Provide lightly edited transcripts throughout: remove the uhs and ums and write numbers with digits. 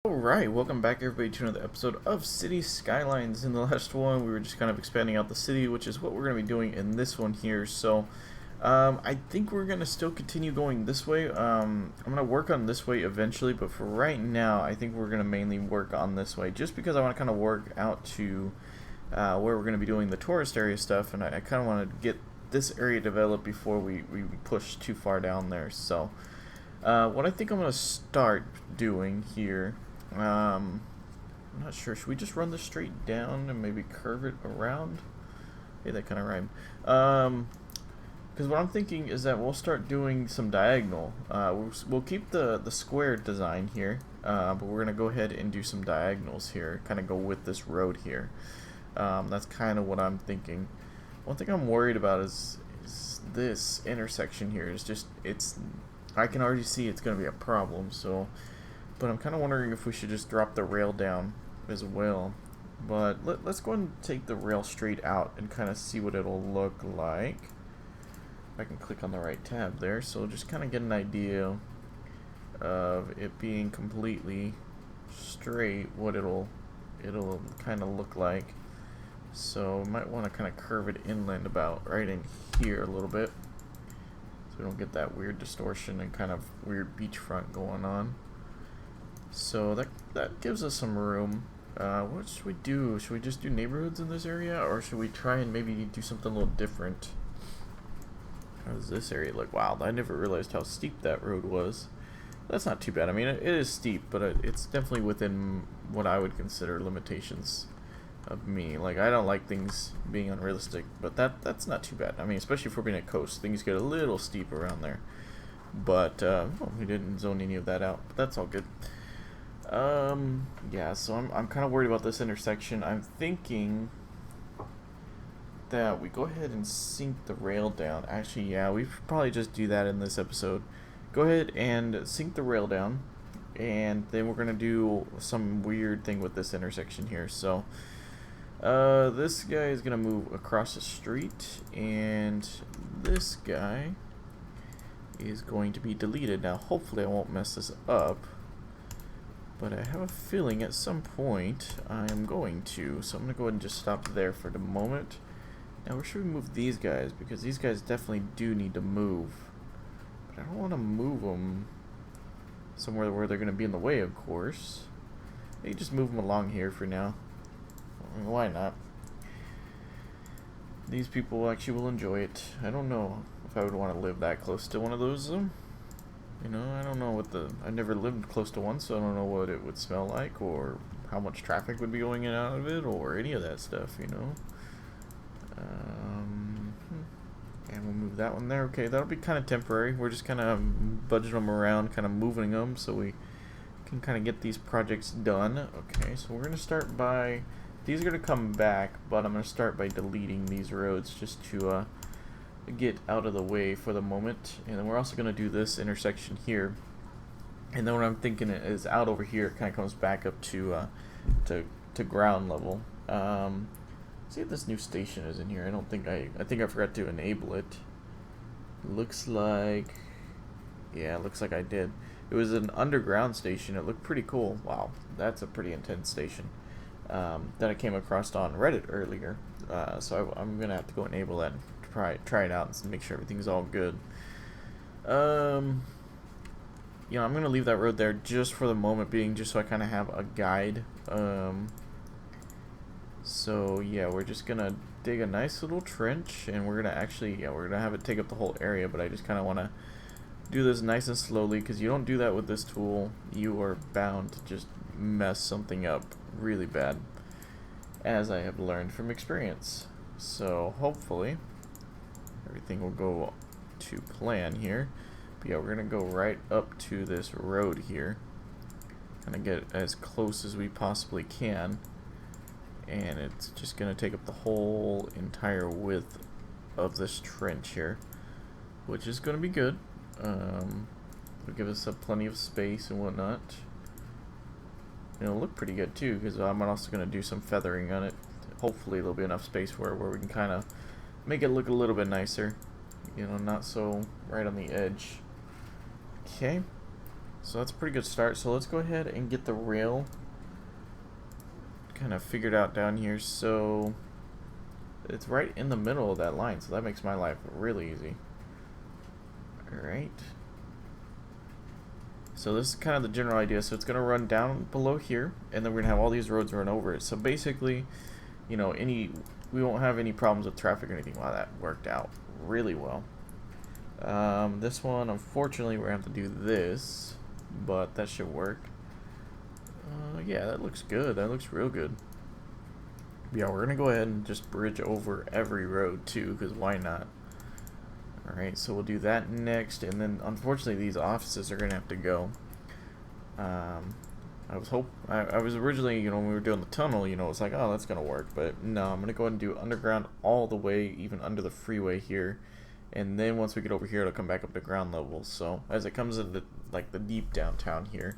Alright, welcome back everybody to another episode of City Skylines. In the last one, we were just kind of expanding out the city, which is what we're going to be doing in this one here. So, I think we're going to still continue going this way. I'm going to work on this way eventually, but for right now, I think we're going to mainly work on this way, just because I want to kind of work out to where we're going to be doing the tourist area stuff, and I kind of want to get this area developed before we push too far down there. So, what I think I'm going to start doing here, I'm not sure. Should we just run this straight down and maybe curve it around? Hey, that kind of rhymed. Because what I'm thinking is that we'll start doing some diagonal. We'll keep the square design here, but we're gonna go ahead and do some diagonals here. Kind of go with this road here. That's kind of what I'm thinking. One thing I'm worried about is this intersection here. I can already see it's gonna be a problem. So. But I'm kind of wondering if we should just drop the rail down as well. But let's go ahead and take the rail straight out and kind of see what it'll look like. I can click on the right tab there, so just kind of get an idea of it being completely straight, what it'll kind of look like. So might want to kind of curve it inland about right in here a little bit, so we don't get that weird distortion and kind of weird beachfront going on. So that gives us some room. What should we do? Should we just do neighborhoods in this area, or should we try and maybe do something a little different? How does this area look? Wow, I never realized how steep that road was. That's not too bad. I mean, it is steep, but it's definitely within what I would consider limitations of me. Like, I don't like things being unrealistic, but that's not too bad. I mean, especially if we're being a coast, things get a little steep around there. But well, we didn't zone any of that out, but that's all good. Yeah, so I'm kind of worried about this intersection. I'm thinking that we go ahead and sink the rail down. Actually, yeah, we probably just do that in this episode. Go ahead and sink the rail down, and then we're gonna do some weird thing with this intersection here. So, this guy is gonna move across the street, and this guy is going to be deleted. Now, hopefully I won't mess this up, but I have a feeling at some point I am going to. So I'm going to go ahead and just stop there for the moment. Now where should we move these guys? Because these guys definitely do need to move. But I don't want to move them somewhere where they're going to be in the way, of course. Maybe just move them along here for now. Why not? These people actually will enjoy it. I don't know if I would want to live that close to one of those. You know, I don't know what I've never lived close to one, so I don't know what it would smell like, or how much traffic would be going in and out of it, or any of that stuff, you know. And we'll move that one there. Okay, that'll be kind of temporary. We're just kind of budgeting them around, kind of moving them, so we can kind of get these projects done. Okay, so we're going to start by, these are going to come back, but I'm going to start by deleting these roads just to, get out of the way for the moment. And then we're also going to do this intersection here, and then what I'm thinking is out over here it kind of comes back up to ground level. See if this new station is in here. I think I forgot to enable it. Looks like, yeah, it looks like I did. It was an underground station. It looked pretty cool. Wow, that's a pretty intense station that I came across on Reddit earlier. So I'm gonna have to go enable that, try it out and make sure everything's all good. You know, I'm gonna leave that road there just for the moment being, just so I kind of have a guide. So yeah, we're just gonna dig a nice little trench, and we're gonna we're gonna have it take up the whole area, but I just kind of want to do this nice and slowly, because you don't do that with this tool, you are bound to just mess something up really bad, as I have learned from experience. So hopefully everything will go to plan here. But yeah, we're gonna go right up to this road here, kind of get as close as we possibly can, and it's just gonna take up the whole entire width of this trench here, which is gonna be good. It'll give us plenty of space and whatnot. And it'll look pretty good too, because I'm also gonna do some feathering on it. Hopefully there'll be enough space where we can kind of make it look a little bit nicer, you know, not so right on the edge. Okay, So that's a pretty good start. So let's go ahead and get the rail kind of figured out down here. So it's right in the middle of that line, so that makes my life really easy. Alright. So this is kind of the general idea. So it's going to run down below here, and then we're going to have all these roads run over it. So basically, you know, we won't have any problems with traffic or anything. Wow, that worked out really well. This one, unfortunately, we're going to have to do this, but that should work. Yeah, that looks good. That looks real good. Yeah, we're going to go ahead and just bridge over every road, too, because why not? Alright, so we'll do that next, and then, unfortunately, these offices are going to have to go. I was originally, you know, when we were doing the tunnel, you know, it's like, oh, that's going to work, but no, I'm going to go ahead and do underground all the way, even under the freeway here. And then once we get over here, it'll come back up to ground level. So as it comes into like the deep downtown here,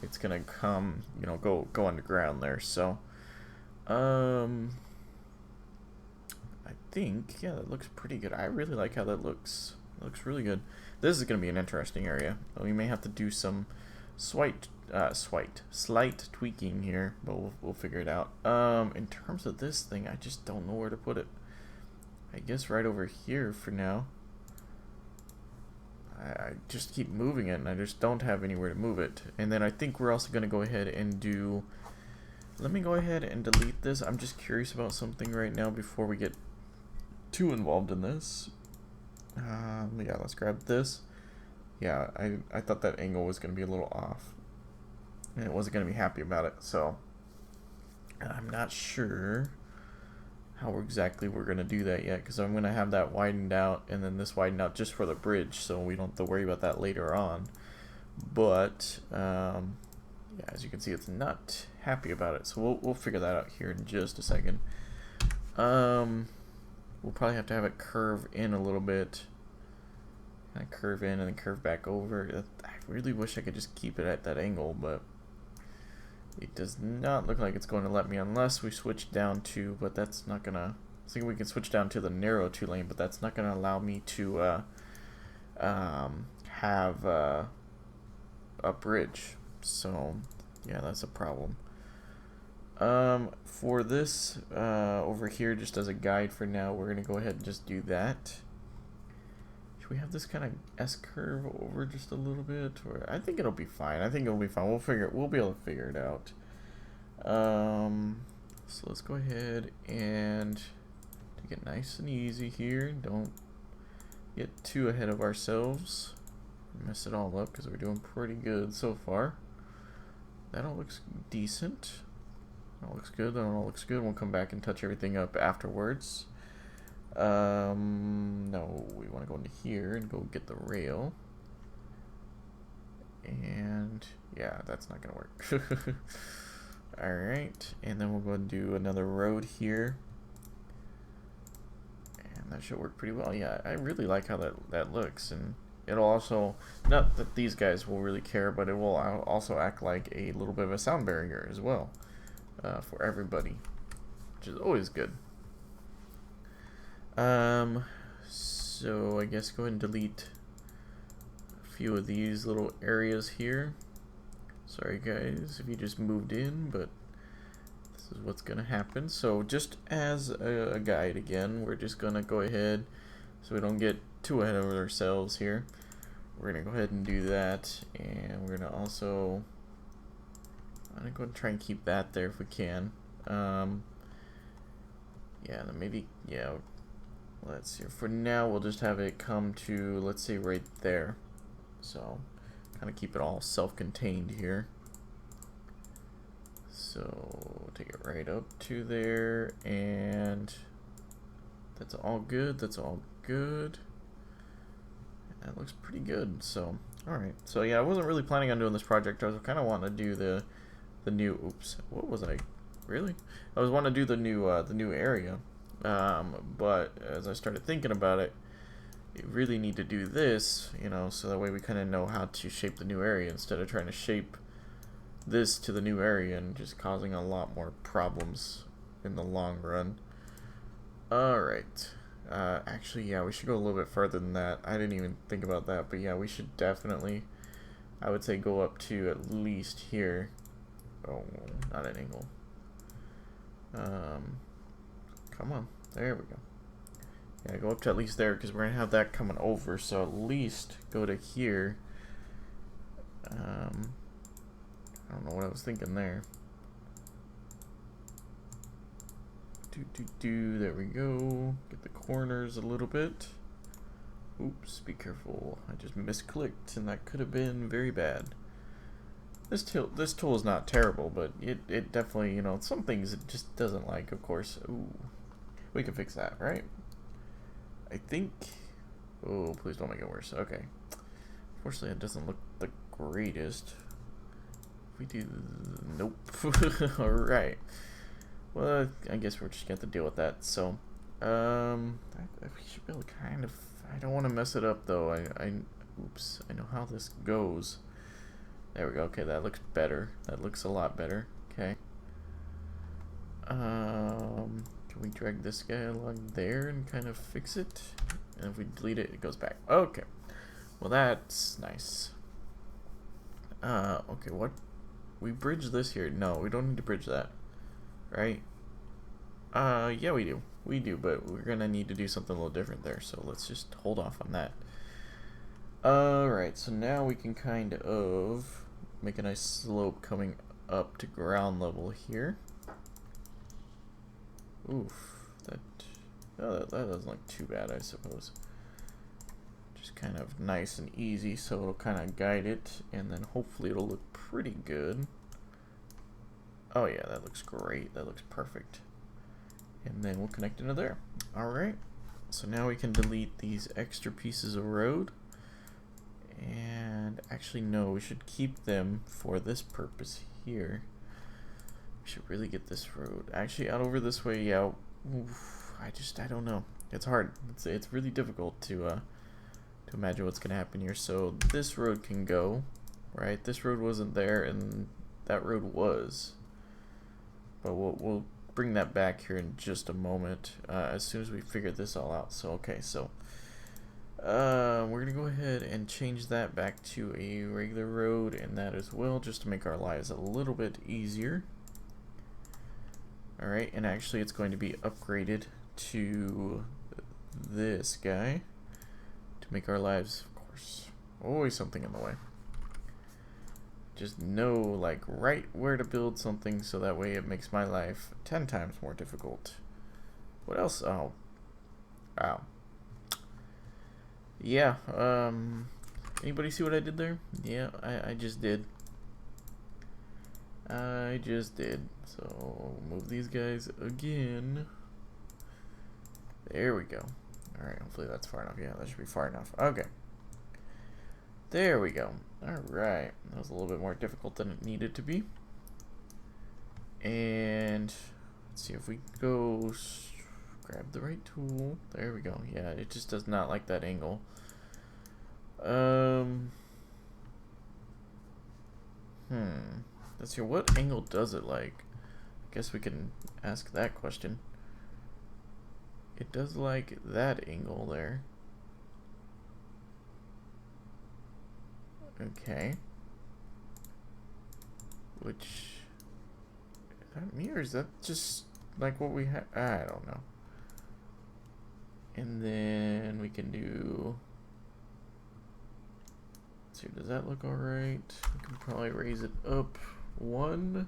it's gonna come, you know, go underground there. So, I think yeah, that looks pretty good. I really like how that looks. It looks really good. This is gonna be an interesting area. We may have to do some slight tweaking here, but we'll figure it out. In terms of this thing, I just don't know where to put it. I guess right over here for now. I just keep moving it, and I just don't have anywhere to move it. And then I think we're also going to go ahead and do... Let me go ahead and delete this. I'm just curious about something right now before we get too involved in this. Yeah, let's grab this. Yeah, I thought that angle was going to be a little off. And it wasn't going to be happy about it, so... I'm not sure how exactly we're going to do that yet, because I'm going to have that widened out and then this widened out just for the bridge, so we don't have to worry about that later on. But yeah, as you can see, it's not happy about it, so we'll figure that out here in just a second. We'll probably have to have it curve in a little bit, kind of curve in and then curve back over. I really wish I could just keep it at that angle, but it does not look like it's going to let me unless we switch down to, but that's not gonna, I think we can switch down to the narrow 2-lane, but that's not gonna allow me to have a bridge. So yeah, that's a problem. For this over here, just as a guide for now, we're gonna go ahead and just do that. Should we have this kind of S-curve over just a little bit? Or I think it'll be fine. I think it'll be fine. We'll be able to figure it out. So let's go ahead and take it nice and easy here. Don't get too ahead of ourselves. Mess it all up because we're doing pretty good so far. That all looks decent. That all looks good. That all looks good. We'll come back and touch everything up afterwards. No, we want to go into here and go get the rail. And yeah, that's not gonna work. Alright, and then we'll go and do another road here. And that should work pretty well. Yeah, I really like how that looks, and it'll also, not that these guys will really care, but it will also act like a little bit of a sound barrier as well, for everybody, which is always good. So I guess go ahead and delete a few of these little areas here. Sorry guys if you just moved in, but this is what's gonna happen. So just as a guide again, we're just gonna go ahead, so we don't get too ahead of ourselves here. We're gonna go ahead and do that, and we're gonna also, I'm gonna go ahead and try and keep that there if we can. Yeah, then maybe, yeah, let's see, for now we'll just have it come to, let's say, right there. So kind of keep it all self-contained here. So take it right up to there, and that's all good. That's all good. That looks pretty good. So alright, so yeah, I wasn't really planning on doing this project. I was kind of wanting to do the new, oops, what was I, really? I was wanting to do the new area, but as I started thinking about it, you really need to do this, you know, so that way we kind of know how to shape the new area instead of trying to shape this to the new area and just causing a lot more problems in the long run. Alright, actually, yeah, we should go a little bit further than that. I didn't even think about that, but yeah, we should definitely I would say go up to at least here. Oh, not an angle. Come on. There we go. Yeah, go up to at least there because we're going to have that coming over. So at least go to here. I don't know what I was thinking there. There we go. Get the corners a little bit. Oops, be careful. I just misclicked and that could have been very bad. This tool is not terrible, but it definitely, you know, some things it just doesn't like, of course. Ooh. We can fix that, right? I think... Oh, please don't make it worse. Okay. Unfortunately, it doesn't look the greatest. We do... Nope. Alright. Well, I guess we're just going to have to deal with that. So, we should be able to kind of... I don't want to mess it up, though. Oops. I know how this goes. There we go. Okay, that looks better. That looks a lot better. Okay. Can we drag this guy along there and kind of fix it? And if we delete it, it goes back. Okay. Well, that's nice. Okay, what? We bridge this here. No, we don't need to bridge that. Right? Yeah, we do. We do, but we're gonna need to do something a little different there, so let's just hold off on that. Alright, so now we can kind of make a nice slope coming up to ground level here. Oof, that doesn't look too bad, I suppose. Just kind of nice and easy, so it'll kind of guide it, and then hopefully it'll look pretty good. Oh yeah, that looks great. That looks perfect. And then we'll connect into there. Alright, so now we can delete these extra pieces of road. And actually, no, we should keep them for this purpose here. We should really get this road. Actually, out over this way, yeah. Oof, I don't know. It's hard. It's really difficult to imagine what's going to happen here. So this road can go, right? This road wasn't there, and that road was. But we'll bring that back here in just a moment, as soon as we figure this all out. So, okay, so we're going to go ahead and change that back to a regular road, and that as well, just to make our lives a little bit easier. Alright, and actually it's going to be upgraded to this guy to make our lives, of course, always something in the way. Just know, like, right where to build something so that way it makes my life 10 times more difficult. What else? Oh. Wow. Yeah, anybody see what I did there? Yeah, I just did. I just did. So, move these guys again. There we go. Alright, hopefully that's far enough. Yeah, that should be far enough. Okay. There we go. Alright. That was a little bit more difficult than it needed to be. And let's see if we go grab the right tool. There we go. Yeah, it just does not like that angle. Let's see, what angle does it like? I guess we can ask that question. It does like that angle there. Okay. Which, is that me or is that just like what we have? I don't know. And then we can do, let's see, does that look alright? We can probably raise it up one.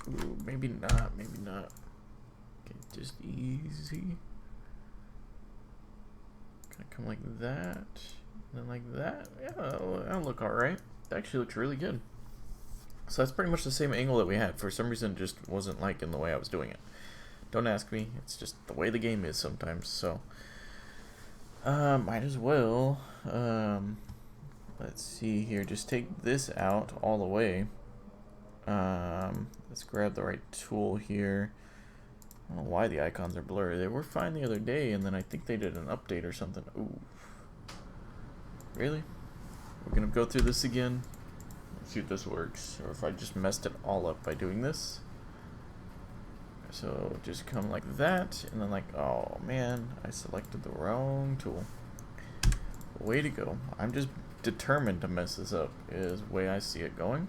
Ooh, maybe not, maybe not. Okay, just easy. Kind of come like that, and then like that. Yeah, that'll look alright. It actually looks really good. So that's pretty much the same angle that we had. For some reason, it just wasn't liking the way I was doing it. Don't ask me. It's just the way the game is sometimes. So, might as well. Let's see here. Just take this out all the way. Let's grab the right tool here. I don't know why the icons are blurry. They were fine the other day, and then I think they did an update or something. Ooh. Really? We're gonna go through this again? Let's see if this works, or if I just messed it all up by doing this. So just come like that, and then like, oh man, I selected the wrong tool. way to go. I'm just determined to mess this up, is the way I see it going.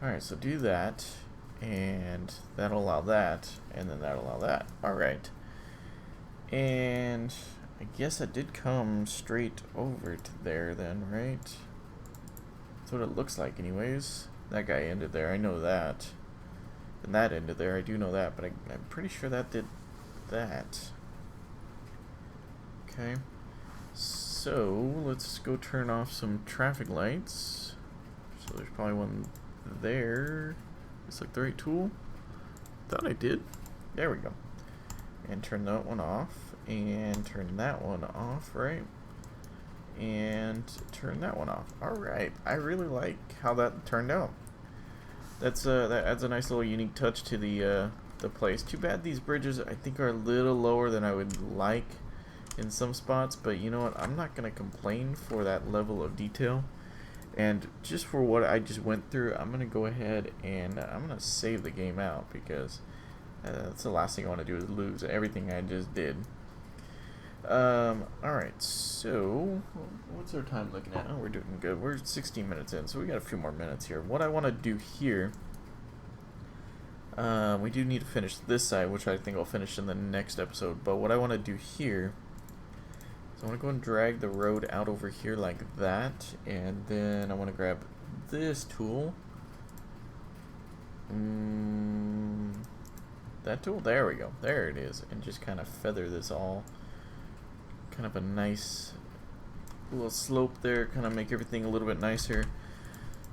Alright, so do that, and that'll allow that, and then that'll allow that. Alright. And I guess I did come straight over to there then, right? That's what it looks like anyways. That guy ended there, I know that. And that ended there, I do know that, but I'm pretty sure that did that. Okay. So, let's go turn off some traffic lights. So there's probably one there. It's like the right tool. Thought I did. There we go. And turn that one off. And turn that one off, right? And turn that one off. Alright. I really like how that turned out. That adds a nice little unique touch to the place. Too bad these bridges, I think, are a little lower than I would like in some spots, but you know what, I'm not gonna complain for that level of detail. And just for what I just went through, I'm gonna go ahead and I'm gonna save the game out, because that's the last thing I want to do is lose everything I just did. Alright, so what's our time looking at? Oh, we're doing good. We're 16 minutes in, so we got a few more minutes here. What I want to do here, we do need to finish this side, which I think I'll finish in the next episode, but what I want to do here, so I want to go and drag the road out over here like that, and then I want to grab this tool. That tool? There we go. There it is. And just kind of feather this all. Kind of a nice little slope there. Kind of make everything a little bit nicer.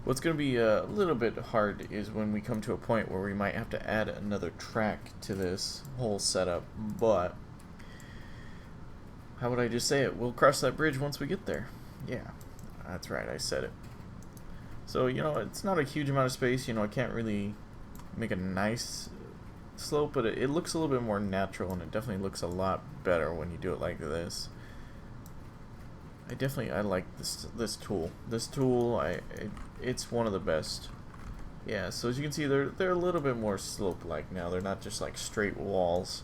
What's going to be a little bit hard is when we come to a point where we might have to add another track to this whole setup, but how would I just say it? We'll cross that bridge once we get there. Yeah, that's right, I said it. So, you know, it's not a huge amount of space. You know, I can't really make a nice slope, but it looks a little bit more natural, and it definitely looks a lot better when you do it like this. I like this tool. This tool, it's one of the best. Yeah, so as you can see, they're a little bit more slope-like now. They're not just like straight walls,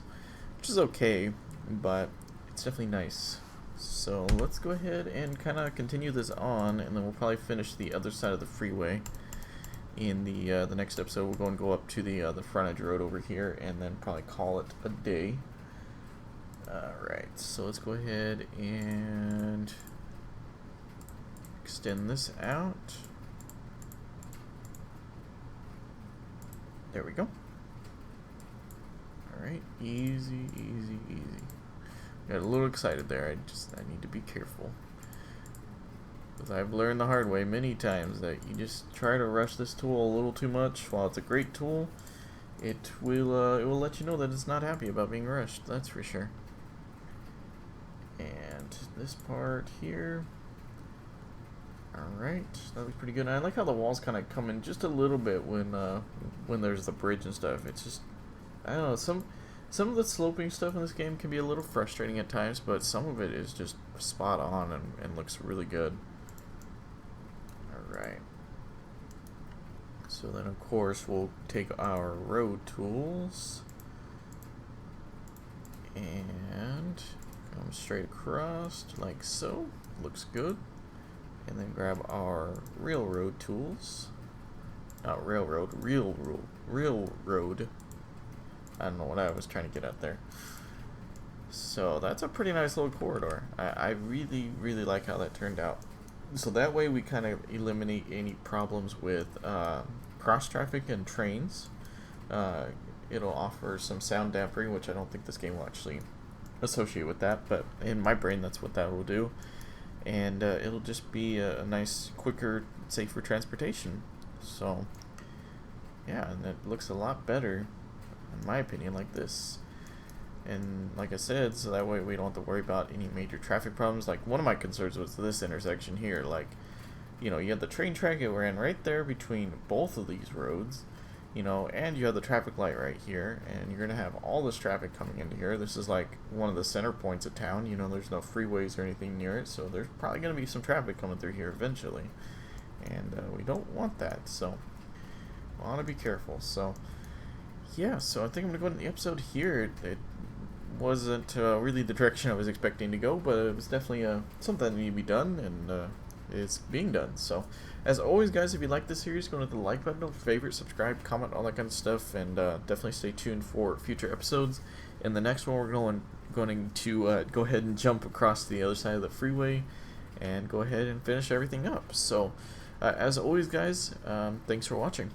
which is okay, but it's definitely nice. So let's go ahead and kind of continue this on, and then we'll probably finish the other side of the freeway in the next episode. We'll go up to the frontage road over here, and then probably call it a day. Alright, so let's go ahead and extend this out. There we go. Alright, easy, easy, easy. Got a little excited there. I need to be careful, because I've learned the hard way many times that you just try to rush this tool a little too much. While it's a great tool, it will let you know that it's not happy about being rushed. That's for sure. And this part here. Alright, that looks pretty good. And I like how the walls kind of come in just a little bit when there's the bridge and stuff. It's just, I don't know, some of the sloping stuff in this game can be a little frustrating at times, but some of it is just spot on and looks really good. Alright. So then, of course, we'll take our road tools and come straight across like so. Looks good. And then grab our railroad tools. Not railroad, railroad. I don't know what I was trying to get at there. So that's a pretty nice little corridor. I really, really like how that turned out. So that way we kind of eliminate any problems with cross traffic and trains. It'll offer some sound dampening, which I don't think this game will actually associate with that, but in my brain that's what that will do. And it'll just be a nice, quicker, safer transportation. So yeah, and it looks a lot better, in my opinion, like this. And like I said, so that way we don't have to worry about any major traffic problems. Like, one of my concerns was this intersection here. Like, you know, you have the train track, it ran right there between both of these roads, you know, and you have the traffic light right here, and you're going to have all this traffic coming into here. This is like one of the center points of town. You know, there's no freeways or anything near it, so there's probably going to be some traffic coming through here eventually. And we don't want that, so we want to be careful. So yeah, so I think I'm going to go into the episode here. wasn't really the direction I was expecting to go, but it was definitely something that needed to be done, and it's being done. So, as always, guys, if you like this series, go to the like button, favorite, subscribe, comment, all that kind of stuff, and definitely stay tuned for future episodes. In the next one, we're going to go ahead and jump across the other side of the freeway and go ahead and finish everything up. So, as always, guys, thanks for watching.